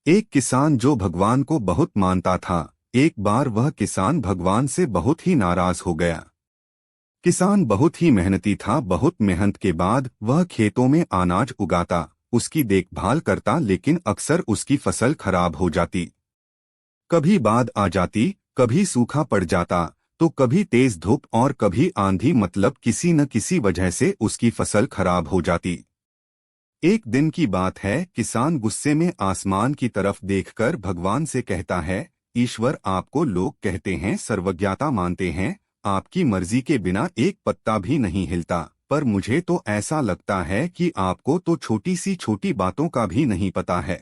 एक किसान जो भगवान को बहुत मानता था। एक बार वह किसान भगवान से बहुत ही नाराज हो गया। किसान बहुत ही मेहनती था। बहुत मेहनत के बाद वह खेतों में अनाज उगाता, उसकी देखभाल करता, लेकिन अक्सर उसकी फसल खराब हो जाती। कभी बाढ़ आ जाती, कभी सूखा पड़ जाता, तो कभी तेज धूप और कभी आंधी, मतलब किसी न किसी वजह से उसकी फसल खराब हो जाती। एक दिन की बात है, किसान गुस्से में आसमान की तरफ देखकर भगवान से कहता है, ईश्वर, आपको लोग कहते हैं, सर्वज्ञता मानते हैं, आपकी मर्जी के बिना एक पत्ता भी नहीं हिलता, पर मुझे तो ऐसा लगता है कि आपको तो छोटी सी छोटी बातों का भी नहीं पता है।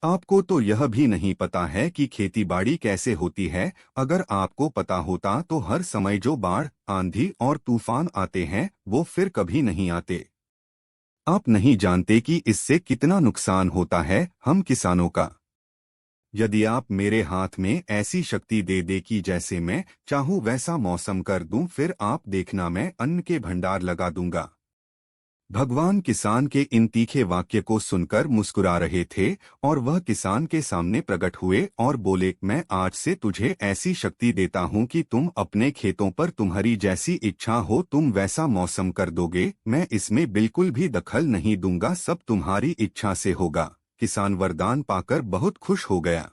आपको तो यह भी नहीं पता है कि खेतीबाड़ी कैसे होती है। अगर आपको पता होता तो हर समय जो बाढ़, आंधी और तूफान आते हैं वो फिर कभी नहीं आते। आप नहीं जानते कि इससे कितना नुकसान होता है हम किसानों का। यदि आप मेरे हाथ में ऐसी शक्ति दे दे कि जैसे मैं चाहूँ वैसा मौसम कर दूं, फिर आप देखना, मैं अन्न के भंडार लगा दूंगा। भगवान किसान के इन तीखे वाक्य को सुनकर मुस्कुरा रहे थे और वह किसान के सामने प्रकट हुए और बोले, मैं आज से तुझे ऐसी शक्ति देता हूँ कि तुम अपने खेतों पर तुम्हारी जैसी इच्छा हो तुम वैसा मौसम कर दोगे। मैं इसमें बिल्कुल भी दखल नहीं दूंगा, सब तुम्हारी इच्छा से होगा। किसान वरदान पाकर बहुत खुश हो गया।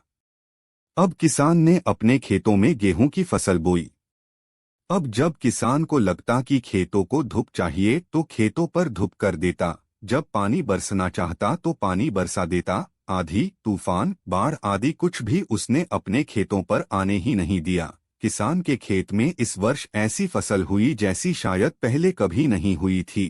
अब किसान ने अपने खेतों में गेहूं की फसल बोई। अब जब किसान को लगता कि खेतों को धूप चाहिए तो खेतों पर धूप कर देता, जब पानी बरसना चाहता तो पानी बरसा देता। आंधी, तूफान, बाढ़ आदि कुछ भी उसने अपने खेतों पर आने ही नहीं दिया। किसान के खेत में इस वर्ष ऐसी फसल हुई जैसी शायद पहले कभी नहीं हुई थी।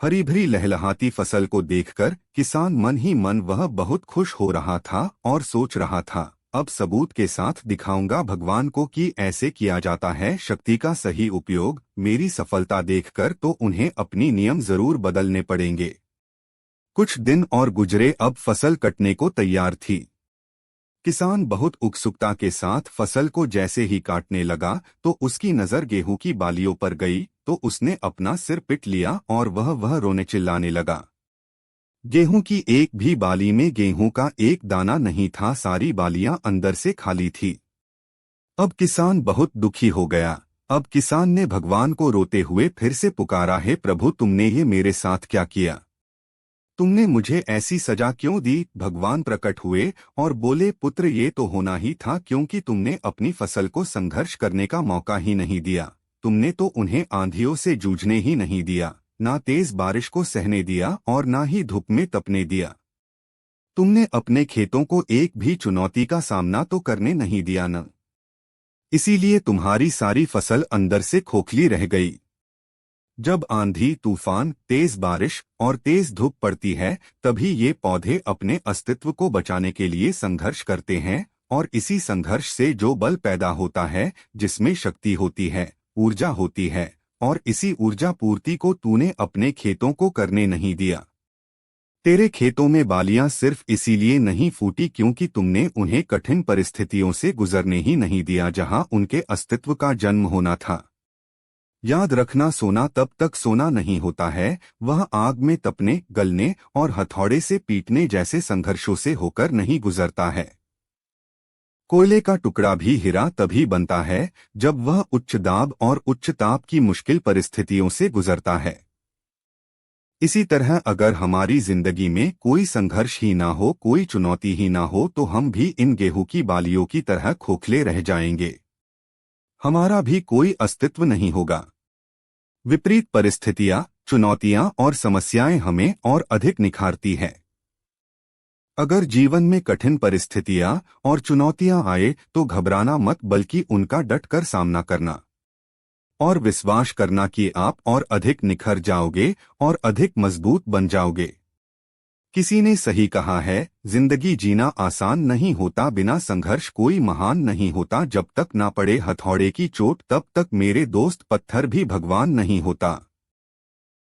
हरी भरी लहलहाती फसल को देखकर किसान मन ही मन वह बहुत खुश हो रहा था और सोच रहा था, अब सबूत के साथ दिखाऊंगा भगवान को कि ऐसे किया जाता है शक्ति का सही उपयोग। मेरी सफलता देखकर तो उन्हें अपनी नियम जरूर बदलने पड़ेंगे। कुछ दिन और गुजरे, अब फसल कटने को तैयार थी। किसान बहुत उत्सुकता के साथ फसल को जैसे ही काटने लगा तो उसकी नजर गेहूं की बालियों पर गई, तो उसने अपना सिर पीट लिया और वह रोने चिल्लाने लगा। गेहूं की एक भी बाली में गेहूं का एक दाना नहीं था, सारी बालियां अंदर से खाली थी। अब किसान बहुत दुखी हो गया। अब किसान ने भगवान को रोते हुए फिर से पुकारा, हे प्रभु, तुमने ये मेरे साथ क्या किया? तुमने मुझे ऐसी सजा क्यों दी? भगवान प्रकट हुए और बोले, पुत्र, ये तो होना ही था, क्योंकि तुमने अपनी फसल को संघर्ष करने का मौका ही नहीं दिया। तुमने तो उन्हें आंधियों से जूझने ही नहीं दिया, ना तेज बारिश को सहने दिया और ना ही धूप में तपने दिया। तुमने अपने खेतों को एक भी चुनौती का सामना तो करने नहीं दिया न। इसीलिए तुम्हारी सारी फसल अंदर से खोखली रह गई। जब आंधी, तूफान, तेज बारिश और तेज धूप पड़ती है, तभी ये पौधे अपने अस्तित्व को बचाने के लिए संघर्ष करते हैं। और इसी संघर्ष से जो बल पैदा होता है, जिसमें शक्ति होती है, ऊर्जा होती है, और इसी ऊर्जा पूर्ति को तूने अपने खेतों को करने नहीं दिया। तेरे खेतों में बालियां सिर्फ इसीलिए नहीं फूटी क्योंकि तुमने उन्हें कठिन परिस्थितियों से गुजरने ही नहीं दिया जहां उनके अस्तित्व का जन्म होना था। याद रखना, सोना तब तक सोना नहीं होता है, वह आग में तपने, गलने और हथौड़े से पीटने जैसे संघर्षों से होकर नहीं गुजरता है। कोयले का टुकड़ा भी हीरा तभी बनता है जब वह उच्च दाब और उच्च ताप की मुश्किल परिस्थितियों से गुजरता है। इसी तरह अगर हमारी जिंदगी में कोई संघर्ष ही ना हो, कोई चुनौती ही ना हो, तो हम भी इन गेहूं की बालियों की तरह खोखले रह जाएंगे। हमारा भी कोई अस्तित्व नहीं होगा। विपरीत परिस्थितियां, चुनौतियां और समस्याएं हमें और अधिक निखारती है। अगर जीवन में कठिन परिस्थितियां और चुनौतियां आए तो घबराना मत, बल्कि उनका डटकर सामना करना और विश्वास करना कि आप और अधिक निखर जाओगे और अधिक मजबूत बन जाओगे। किसी ने सही कहा है, जिंदगी जीना आसान नहीं होता, बिना संघर्ष कोई महान नहीं होता, जब तक ना पड़े हथौड़े की चोट तब तक मेरे दोस्त पत्थर भी भगवान नहीं होता।